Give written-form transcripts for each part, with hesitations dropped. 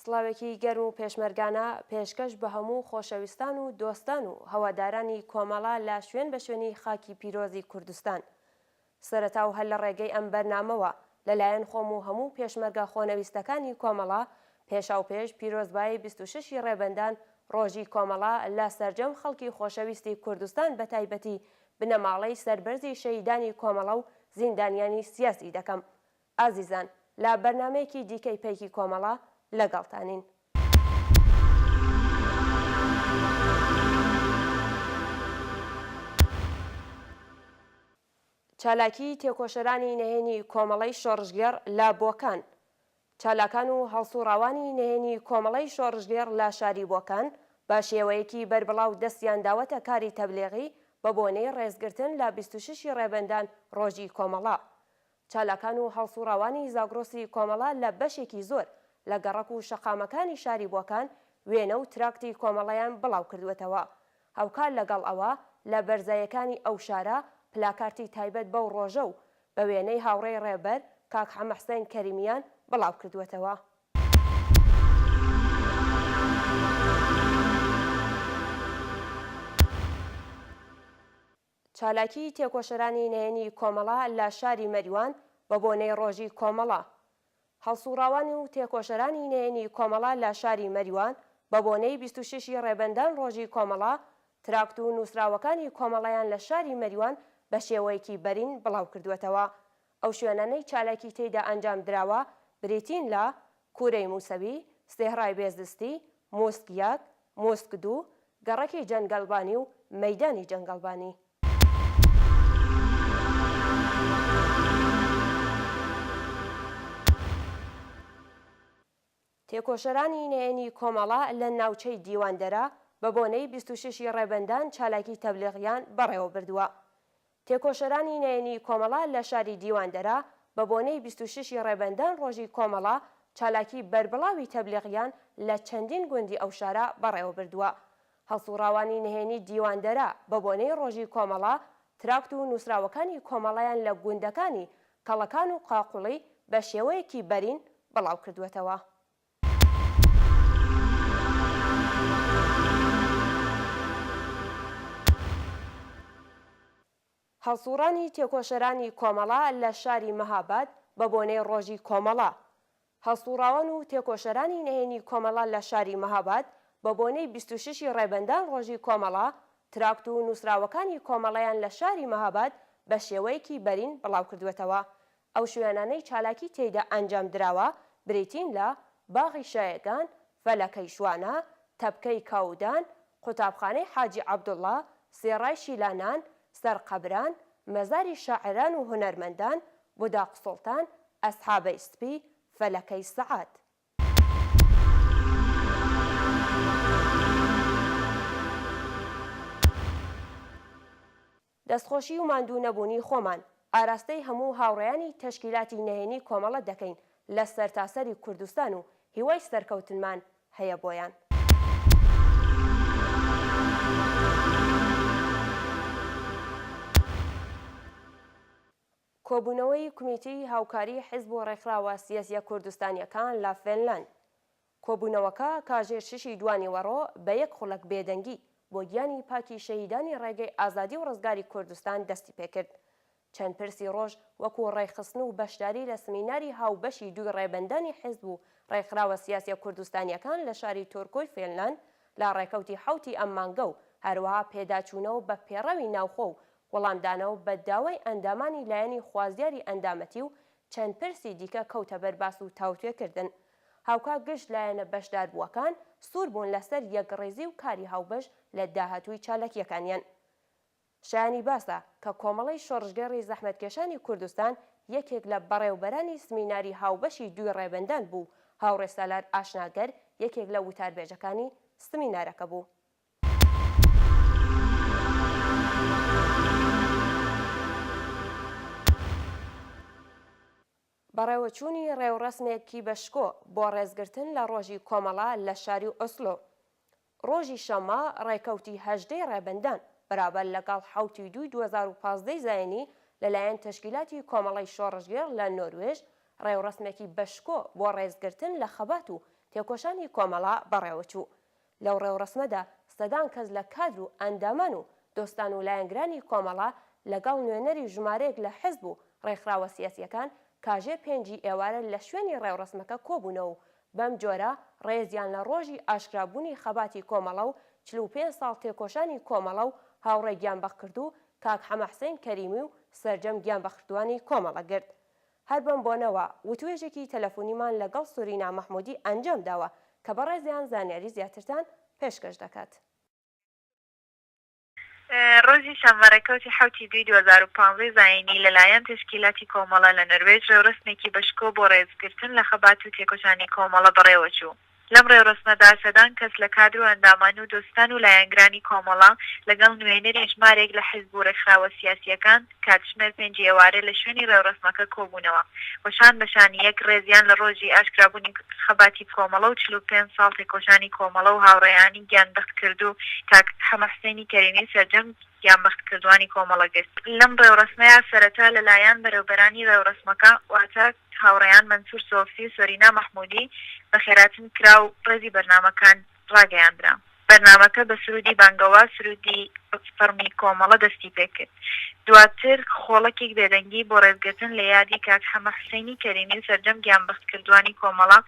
سڵاوێکی گەرم و پێشمەرگانە پێشکەش بە هەموو خۆشەویستان و دۆستان و هەوادارانی کۆمەڵا لا شوێن بە شوێنی خاکی پیرۆزی کوردستان. سەرەتا و هەر لە ڕێگەی ئەم بەرنامەوە لەلایەن خۆم و هەموو پێشمەرگە خۆنەویستەکانی کۆمەڵا پێشاوپێش پیرۆزبایی 26 ڕێبەندان ڕۆژی کۆمەڵا لە سەرجەم خەڵکی خۆشەویستی کوردستان بە تایبەتی بنەماڵەی سەربەرزی شەهیدانی کۆمەڵە و زیندانیانی سیاسی دەکەم. ئازیزان، لە بەرنامەیەکی دیکەی پەیکی کۆمەڵا لەگەڵتانین. چالاکی تێکۆشەرانی نهێنی کۆمەڵەی شۆڕژگێڕ لە بۆکان. چالاکان و هەڵسوڕاوانی نهێنی کۆمەڵەی شۆڕژگێڕ لە شاری بۆکان بە شێوەیەکی بەربڵاو دەستیان داوەتە کاری تەبلیغی بە بۆنەی ڕێزگرتن لە 26 ڕێبەندان ڕۆژی کۆمەڵا. چالاکان و هەڵسوڕاوانی زاگرۆسی کۆمەڵا لە بەشێکی زۆر لە گەڕەک و شەقامەکانی شاری بۆکان وێنە و تراکتی کۆمەڵەیان بڵاو کردوێتەوە. هەوکار لەگەڵ ئەوە لە بەرزایەکانی ئەو شارە پلاکارتی تایبەت بەو ڕۆژە و بە وێنەی هاوڕێی ڕێبەر کاک حەمەحسەین کەریمیان بڵاو کردوێتەوە. چالاکی تێکۆشەرانی نهێنی کۆمەڵا لە شاری مەریوان بە بۆنەی ڕۆژی کۆمەڵا. هەڵسوڕاوانی و تێکۆشەرانی نهێنی کۆمەڵا لە شاری مەریوان بە بۆنەی 26 ڕێبەندان ڕۆژی کۆمەڵا تراکت و نووسراوەکانی کۆمەڵایان لە شاری مەریوان بە شێوەیەکی بەرین بڵاو کردوێتەوە. ئەو شوێنانەی چالاکی تێیدا ئەنجام دراوە بریتین لە کوورەی موسەوی، سێهڕای بێزدستی، مۆسکیاک، مۆسکدوو، گەڕەکی جەنگەڵبانی و مەیدانی جەنگەڵبانی. تێکۆشەرانی نهێنی کۆمەڵا لە ناوچەی دیواندەرە بە بۆنەی 26 ڕێبەندان چالاکی تەبلیغیان بەڕێوە بردووە. تێکۆشەرانی نهێنی کۆمەڵا لە شاری دیواندەرە بە بۆنەی 26 ڕێبەندان ڕۆژی کۆمەڵا چالاکی بەربڵاوی تەبلیغیان لە چەندین گوندی ئەو شارە بەڕێوە بردووە. هەڵسوڕاوانی نهێنی دیواندەرە بە بۆنەی ڕۆژی کۆمەڵا تراکت و نووسراوەکانی کۆمەڵایان لە گوندەکانی کەڵەکان و قاقوڵی بە شێوەیەکی بەرین بڵاو کردوێتەوە. هەڵسوڕانی تێکۆشەرانی کۆمەڵا لە شاری مەهاباد بە بۆنەی ڕۆژی کۆمەڵا. هەڵسوڕاوان و تێکۆشەرانی نهێنی کۆمەڵا لە شاری مەهاباد بە بۆنەی 26 ڕێبەندان ڕۆژی کۆمەڵا تراکت و نووسراوەکانی کۆمەڵایان لە شاری مەهاباد بە شێوەیەکی بەرین بڵاو کردوێتەوە. ئەو شوێنانەی چالاکی تێیدا ئەنجام دراوە بریتین لە باغی شایەگان، فەلەکەی شوانە، تەپکەی کاودان، قوتابخانەی حاجی عەبدوڵڵا، سێڕای شیلانان، سەرقەبران، مەزاری شاعران و هونەرمەندان، بوداق سوڵتان، ئەسحابەی سپی، فەلەکەی سەعات. دەستخۆشی و ماندوو نەبوونی خۆمان ئاراستەی هەموو هاوڕێیانی تەشکیلاتی نهێنی کۆمەڵە دەکەین لە سەرتاسەری کوردستان و هیوای سەرکەوتنمان هەیە بۆیان. کۆبوونەوەی کومیتی هاوکاری حیزب و ڕێکخراوە سیاسیە کوردستانیەکان لە فێنلاند. کۆبوونەوەکە کاژێر 6 دوانی وەڕۆ بە یەک خوڵک بێدەنگی بۆ گیانی پاکی شەهیدانی ڕێگەی ئازادی و ڕزگاری کوردستان دەستی پێکرد. چەند پرسی ڕۆژ وەکو ڕێخستن و بەشداری لە سمیناری هاوبەشی دوی ڕێبەندانی حیزب و ڕێکخراوە سیاسیە کوردستانیەکان لە شاری تۆرکۆی فێنلاند لە ڕێکەوتی حوتی ئەم مانگە و هەروەها پێداچوونەوە بە پێڕەوی ناوخۆ و وەڵامدانەوە بە داوای ئەندامانی لایەنی خوازیاری ئەندامەتی و چەند پرسی دیکە کەوتە بەرباس و تاوتوێکردن. هاوکات گشت لایەنە بەشدار بووەکان سوور بوون لەسەر یەکڕێزی و کاری هاوبەش لە داهاتووی چالاکیەکانیان. شایانی باسە کە کۆمەڵەی شۆڕژگەڕی زەحمەتکێشانی کوردستان یەکێک لە بەڕێوەبەرانی سمیناری هاوبەشی دوی ڕێبەندان بوو. هاوڕێ سالار ئاشناگەر یەکێک لە وتاربێژەکانی سمینارەکە بوو. بەڕێوەچوونی ڕێوڕەسمێکی بەشکۆ بۆ ڕێزگرتن لە ڕۆژی کۆمەڵا لە شاری ئۆسلۆ. ڕۆژی شەمە ڕێکەوتی 18 ڕێبەندان بەرابەر لەگەڵ 7 دوای 2015 زایانی لەلایەن تەشکیلاتی کۆمەڵەی شۆڕژگێڕ لە نۆروێژ ڕێوڕسمێکی بەشکۆ بۆ ڕێزگرتن لە خەبات و تێکۆشانی کۆمەڵا بەڕێوەچوو. لەو ڕێوڕسمەدا سەدان کەس لە کادر و ئەندامان و دۆستان و لایەنگرانی کۆمەڵا لەگەڵ نوێنەری ژمارەیەک لە حیزب و ڕێکخراوە سیاسیەکان کاژێر 5 ئێوارە لە شوێنی ڕێوڕسمەکە کۆبوونەوە و بەم جۆرە ڕێزیان لە ڕۆژی ئاشکرابوونی خەباتی کۆمەڵە و 45 ساڵ تێکۆشانی کۆمەڵە و هاوڕێ گیانبەخکرد و کاک حەمەحسین کەریمی و سەرجەم گیانبەخشتوانی کۆمەڵە گرت. هەر بەم بۆنەوە وتوێژێکی تەلەفۆنیمان لەگەڵ سورینا مەحموودی ئەنجام داوە کە بەڕێزیان زانیاری زیاترتان پێشکەش دەکات. ڕۆژی شەمەڕێکەوتی 2015 زاینی لەلایەن تشکیلاتی کۆمەڵە لە نروێژ ڕێوڕسمێکی بەشکۆ بۆ ڕێزگرتن لە خەبات و تێکۆشانی کۆمەڵە بەڕێوەچوو. لەم ڕێوڕسمەدا سەدان کەس لە کادر و ئەندامان و دۆستان و لایەنگرانی کۆمەڵە لەگەڵ نوێنەری ژمارێک لە حیزب و ڕێکخراوە سیاسیەکان کاتژمێر 5 ئێوارە لە شوێنی ڕێوڕسمەکە کۆبوونەوە وەشان بەشانی یەک ڕێزیان لە ڕۆژی ئاشکرابوونی خەباتی کۆمەڵە و 45 ساڵ تێکۆشانی کۆمەڵە و هاوڕێیانی گیانبەخت کرد و کاک حەمەحسینی کەریمی سەرجەم گیانبەختکردوانی کۆمەڵە گرت. لەم ڕێوڕسمەیە سەرەتا لەلایەن بەرەوبەرانی ڕێوڕسمەکە واتە هاوڕێیان مەنسوور سۆفی و سۆرینا مەحموودی بە خێراتن کرا و ڕێزی بەرنامەکان ڕاگەیاندرا. بەرنامەکە بە سرودی بانگەوا سرودی فەرمی کۆمەڵە دەستی پێکرد. دواتر خۆڵەکێک بێدەنگی بۆ ڕێزگرتن لە یادی کاک حەمەحسینی کەریمی و سەرجەم گیانبەختکردوانی کۆمەڵە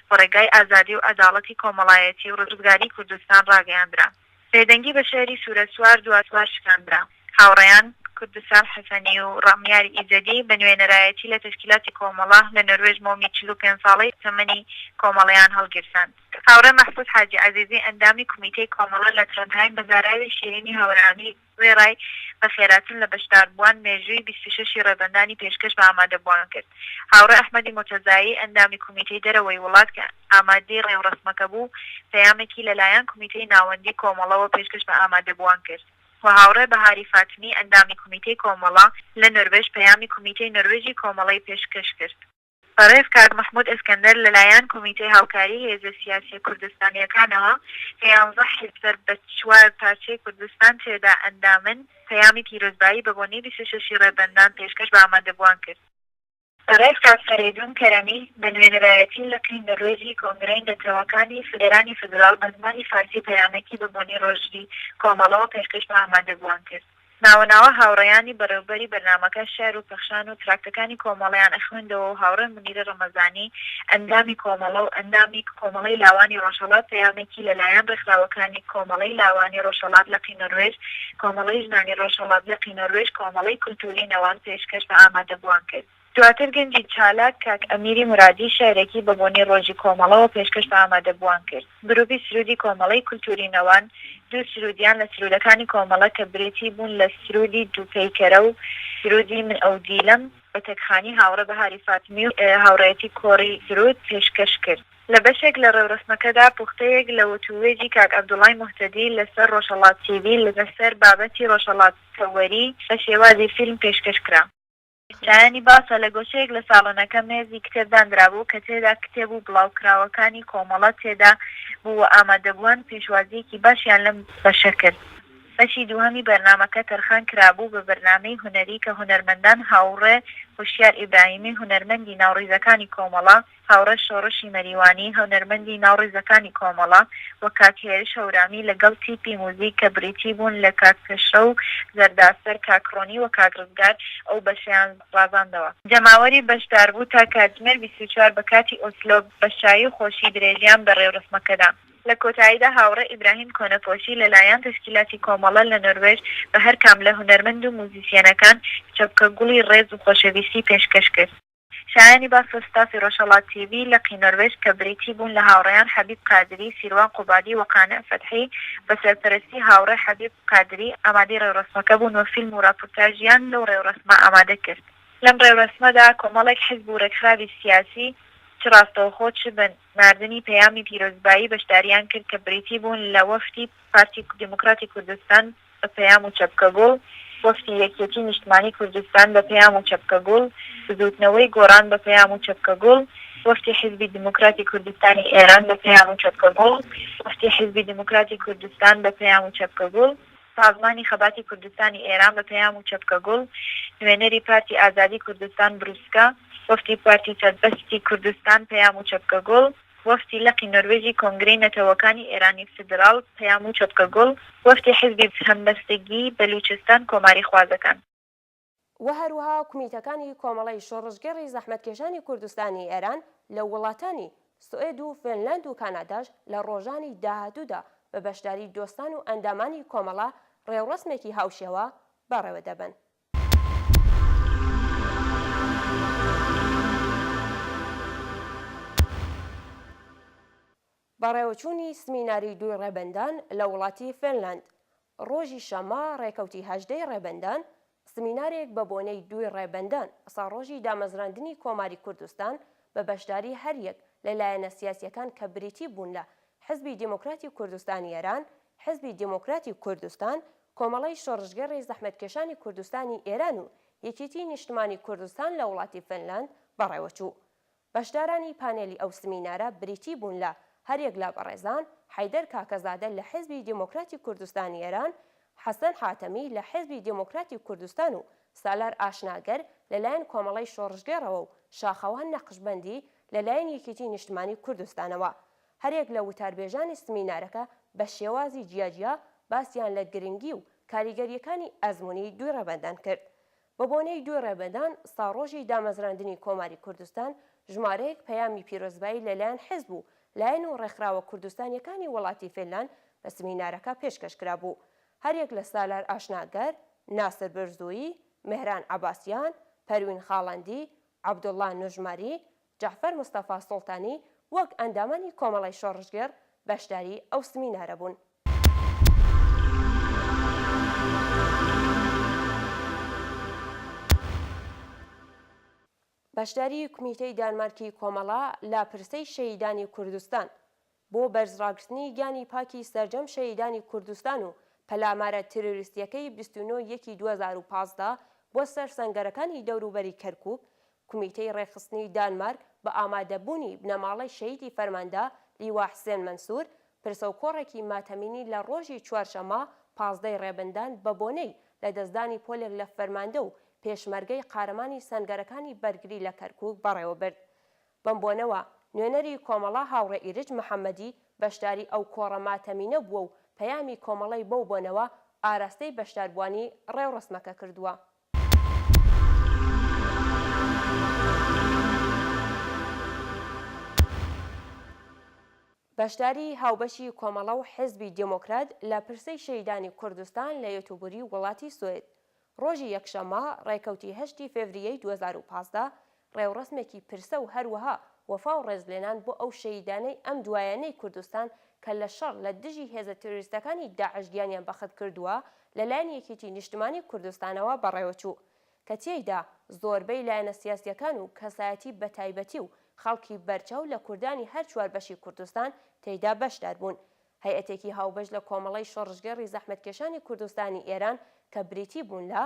بۆ ڕێگای ئازادی و عەداڵەتی کۆمەڵایەتی و ڕزگاری کوردستان ڕاگەیاندرا. بێدەنگی بە شێری سوورەسوار دواتوار شکاندرا. هاوڕێیان کوردستان حەسەنی و ڕامیاری ئیزەدی بە نوێنەرایەتی لە تشکیلاتی کۆمەڵە لە نروێژ مۆمی 45 ساڵەی تەمەنی کۆمەڵەیان هەڵگرتند. هاوڕێ مەحفوظ حاجی عەزیزی ئەندامی کۆمیتەی کۆمەڵە لە ترەندهایم بەزاراوی شیرینی هاوڕانی وێڕای بە خێراتن لە بەشداربووان مێژووی 26 ڕێبەندانی پێشکەش بە ئامادەبووان کرد. هاوڕێ ئەحمەدی مۆتەزایی ئەندامی کۆمیتەی دەرەوەی وڵات کە ئامادەی ڕێوڕسمەکە بوو پەیامێکی لەلایەن کۆمیتەی ناوەندی کۆمەڵەوە پێشکەش بە ئامادەبووان کرد. و هاوڕێ بەهاری فاتمی ئەندامی کۆمیتەی کۆمەڵە لە نروێژ پەیامی کۆمیتەی نروێژی کۆمەڵەی پێشکەش کرد. بەڕێز کاک محمود ئەسکەندەر لەلایەن کۆمیتەی هاوکاری هێزە سیاسی کوردستانیەکانەوە 11 حیزب بە 4 پارچەی کوردستان تێدا ئەندامن پەیامی پیرۆزبایی بە بۆنەی 26 ڕێبەندان پێشکەش بە ئامادەبووان کرد. بەڕێز کاک فەریدون کەرەمی بە نوێنەرایەتی لە کەی نروێژی کۆنگرەی دەتەوەکانی فدرانی فدرال بە زمانی فارسی پەیامێکی بە بۆنەی ڕۆژی کۆمەڵەوە پێشکەش بە ئامادەبووان کرد. ناوەناوە هاوڕێیانی بەڕێوەبەری بەرنامەکە شار و پەخشان و تراکتەکانی کۆمەڵیان ئەخوێندەوە و هاوڕێ منیرە ڕەمەزانی ئەندامی کۆمەڵە و ئەندامی کۆمەڵەی لاوانی ڕۆژهەڵات پەیامێکی لەلایەن ڕێکخراوەکانی کۆمەڵەی لاوانی ڕۆژهەڵات لە قینەروێژ کۆمەڵەی ژنانی ڕۆژهەڵات لە قینەروێژ کۆمەڵەی کولتوری نەوان پێشکەش بە ئامادەبووان کرد. دواتر گەنجی چالاک کاک ئەمیری مرادی شارێکی بە بۆنەی ڕۆژی کۆمەڵەوە پێشکەش بە ئامادەبووان کرد. گروپی سرودی کۆمەڵەی کولتوری نەوان دوو سرودیان لە سرودەکانی کۆمەڵە کە برێتی بوون لە سرودی دووپەیکەرە و سرودی من ئەو دیلم بە تەکخانی هاوڕێ بەهاری فاتمی و هاوڕێتی کۆڕی سرود پێشکەش کرد. لە بەشێک لە ڕێوڕسمەکەدا پوختەیەک لە وتوێژی کاک عەبدوڵای موحتەدی لەسەر ڕۆژهەڵات تیڤی لەسەر بابەتی ڕۆژهەڵات سەوەری بە شێوازی فیلم پێشکەش کرا. شایانی باسە لە گۆشەیەک لە ساڵۆنەکە مێزی کتێبدانرابوو کە تێدا کتێب و بڵاوکراوەکانی کۆمەڵە تێدا بوو ئامادەبووان پێشوازیەکی باشیان لەم بەشە کرد. بەشی دووهەمی بەرنامەکە تەرخان کرابوو بە بەرنامەی هونەری کە هونەرمەندان هاوڕێ هوشیار ئیبراهیمی هونەرمەندی ناوڕیزەکانی کۆمەڵە هاوڕێ شۆڕشی مەریوانی هونەرمەندی ناوڕیزەکانی کۆمەڵە و کاک هێرش هەورامی لەگەڵ تیپی موزیک کە بریتی بوون لە کاک پێشە و زەرداسەر کاکڕۆنی و کاک ڕزگار ئەو بەشیان ڕازاندەوە. جەماوەری بەشدار بوو تا کاتژمێر 24 بە کاتی ئۆسلۆ بەشایی و خۆشی درێژیان بە ڕێوڕسمەکەدا. لە کۆتاییدا هاوڕێ ئیبراهیم کۆنەپۆشی لەلایەن تشکیلاتی کۆمەڵە لە نروێژ بە هەر کام لە هونەرمەند و موزیسیەنەکان چەپکە گوڵی ڕێز و خۆشەویستی پێشکەش کرد. شایانی باسە ستافی ڕۆژهەڵات تیڤی لە قینەروێژ کە بریتی بوون لە هاوڕێیان حەبیب قادری سیروان قوبادی و قانع فەتحی بە سەرپەرستی هاوڕێ حەبیب قادری ئامادەی ڕێوڕسمەکە بوون و فیلم و ڕاپۆرتاژیان لەو ڕێوڕسمە ئامادە کرد. لەم ڕێوڕسمەدا کۆمەڵێک حیزب و ڕێکخراوی سیاسی چ ڕاستەوخۆ چ بە ناردنی پەیامی پیرۆزبایی بەشداریان کرد کە بریتی بوون لە وەفتی پارتی دیموکراتی کوردستان بە پەیام و چەپکەگوڵ وەفتی یەکێتی نیشتمانی کوردستان بە پەیام و چەپکەگوڵ سزوتنەوەی گۆڕان بە پەیام و چەپکەگوڵ وەفتی حیزبی دیموکراتی کوردستانی ئێران بە پەیام و چەپکەگوڵ وەفتی حیزبی دیموکراتی کوردستان بە پەیام و چەپکەگوڵ سازمانی خەباتی کوردستانی ئێران بە پەیام و چەپکەگوڵ نوێنەری پارتی ئازادی کوردستان بروسکە وەفتی پارتی سەربەستی کوردستان پەیام و چەپکەگوڵ، وەفتی لەقی نۆروێژی کۆنگرەی نەتەوەکانی ئێرانی فدراڵ پەیام و چەپکەگوڵ، وەفتی حیزبی هەمبەستگی بەلوچستان کۆماری خوازەکان. و هەروەها کومیتەکانی کۆمەڵی شۆڕژگەڕی زەحمەتکێشانی کوردستانی ئێران لە وڵاتانی سوئێد و فینلاند و کاناداش لە ڕۆژانی داهاتوودا بە بەشداری دۆستان و ئەندامانی کۆمەڵە ڕێوڕسمێکی هاوشێوە بەڕێوە دەبن. بەڕێوەچوونی سمیناری دوی ڕێبەندان لە وڵاتی فینلاند ڕۆژی شەمە ڕێکەوتی 18 ڕێبەندان سمینارێک بە بۆنەی دوی ڕێبەندان ساڕۆژی دامەزراندنی کۆماری کوردستان بە بەشداری هەریەک لەلایەنە سیاسیەکان کە بریتی بوون لە حزبی دیموکراتی کوردستانی ئێران، حزبی دیموکراتی کوردستان، کۆمەڵی شۆڕژگەڕی زەحمەتکێشانی کوردستانی ئێران و یەکێتی نیشتمانی کوردستان لە وڵاتی فینلاند بەڕێوەچوو. بەشدارانی پانێلی ئەو سمینارە بریتی بوون لە هەریەک لە بەڕێزان حەیدەر کاکەزادە لە حزبی دیموکراتی کوردستانی ئێران، حەسەن حاتەمی لە حزبی دیموکراتی کوردستان و سالار ئاشناگەر لەلایەن کۆمەڵی شۆڕژگەڕەوە و شاخەوان نەقشبەندی لەلایەن یەکێتی نیشتمانی کوردستانەوە. هەرێک لە وتاربێژانی سمینارەکە بە شێوازی جیاجیا باسییان لە گرنگی و کاریگەریەکانی ئەزموونی دوی ڕێبەندان کرد. بە بۆنەی دوی ڕێبەندان ساڕۆژی دامەزراندنی کۆماری کوردستان ژمارەیەک پەیامی پیرۆزبایی لەلایەن حزب و لایەن و ڕێکخراوە کوردستانیەکانی وڵاتی فینلاند بە سمینارەکە پێشکەشکرا بوو. هەرێک لە سالار ئاشناگەر، ناسر برزوویی، مهران عەباسیان، پەروین خاڵەندی، عەبدوڵڵا نوژماری، جەعفەر مستەفا سوڵتانی وەک ئەندامانی کۆمەڵی شۆڕژگەر بەشداری ئەو سمینارە بوون. بەشداری کومیتەی دانمارکی کۆمەڵا لە پرسەی شەهیدانی کوردستان بۆ بەرزڕاگرتنی گیانی پاکی سەرجەم شەهیدانی کوردستان و پەلامارە تێرۆریستیەکەی 29/2015 بۆ سەر سەنگەرەکانی دەوروبەری کەرکووک، کومیتەی ڕێکخستنی دانمارک بە ئامادەبوونی بنەماڵەی شەهیدی فەرماندا لیوا حسێن مەنسوور پرسە و کۆڕێکی ماتەمینی لە ڕۆژی چوارشەمە 15 ڕێبەندان بە بۆنەی لە دەستدانی پۆلێک لە فەرماندە و پێشمەرگەی قارەمانی سەنگەرەکانی بەرگری لە کەرکووک بەڕێوە برد. بەم بۆنەوە نوێنەری کۆمەڵا هاوڕێ ئیرج محەممەدی بەشداری ئەو کۆڕە ماتەمینە بووە و پەیامی کۆمەڵی بەو بۆنەوە ئاراستەی بەشداربوانی ڕێوڕسمەکە کردووە. بەشداری هاوبەشی کۆمەڵە و حیزبی دیموکرات لە پرسەی شەهیدانی کوردستان لە یۆتوبری وڵاتی سوێد ڕۆژی یەکشەمە ڕێکەوتی 8 فێڤریەی 2015 ڕێوڕسمێکی پرسە و هەروەها وەفا و ڕێزلێنان بۆ ئەو شەهیدانەی ئەم دوایانەی کوردستان کە لە شەڕ لە دژی هێزە تێرۆریستەکانی داعش گیانیان بەخت کردووە لەلایەن یەکێتی نیشتمانی کوردستانەوە بەڕێوەچوو کە تێیدا زۆربەی لایەنە سیاسیەکان و کەسایەتی بەتایبەتی و خەڵکی بەرچاو لە کوردانی هەر چوار بەشی کوردستان تێیدا بەشدار بوون. هەیئەتێکی هاوبەش لە کۆمەڵی شۆڕژگەڕی زەحمەتکێشانی کوردستانی ئێران کە بریتی بوون لە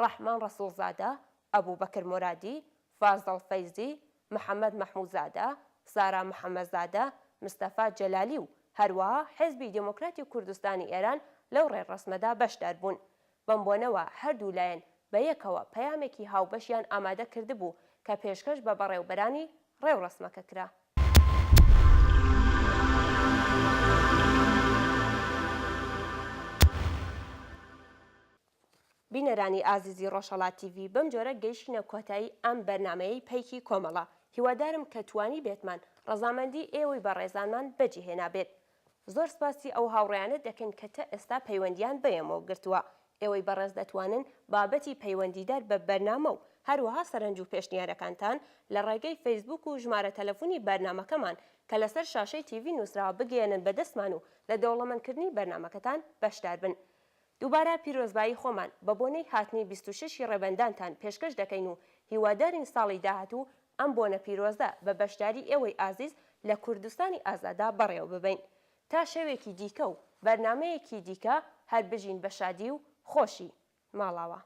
ڕەحمان ڕەسوڵزادە، ئەبوبەکر مورادی، فازڵ فەیزی، محەممەد مەحموودزادە، سارا محەممەدزادە، مستەفا جەلالی و هەروەها حیزبی دیموکراتی کوردستانی ئێران لەو ڕێڕسمەدا بەشدار بوون. بەم بۆنەوە هەردوو لایەن بە یەکەوە پەیامێکی هاوبەشیان ئامادە کردبوو کە پێشکەش بە بەڕێوەبەرانی ڕێوڕسمەکە کرا. بینەرانی ئازیزی ڕۆژهەڵات تیڤ بەم جۆرە گەیشتینە کۆتایی ئەم بەرنامەیەی پەیکی کۆمەڵە. هیوادارم کە توانی بێتمان ڕەزامەندی ئێوەی بەڕێزانمان بەجێهێنا بێت. زۆر سپاسی ئەو هاوڕێیانە دەکەن کە تا ئێستا پەیوەندیان بەیەمەوە گرتووە. ئێوەی بەڕێز دەتوانن بابەتی پەیوەندیدار بە بەرنامە و هەروەها سەرنج و پێشنیارەکانتان لە ڕێگەی فەیسبوک و ژمارە تەلەفۆنی بەرنامەکەمان کە لەسەر شاشەی تیڤ نووسراوە بگەێنن بەدەستمان و لە دەوڵەمەندکردنی بەرنامەکەتان بەشدار بن. دووبارە پیرۆزبایی خۆمان بە بۆنەی هاتنی 26 ڕێبەندانتان پێشکەش دەکەین و هیوادارین ساڵی داهاتوو ئەم بۆنە پیرۆزە بە بەشداری ئێوەی ئازیز لە کوردستانی ئازادا بەڕێوە ببین. تا شەوێکی دیکە و بەرنامەیەکی دیکە هەر بژین بە شادی و خۆشی ماڵاوە.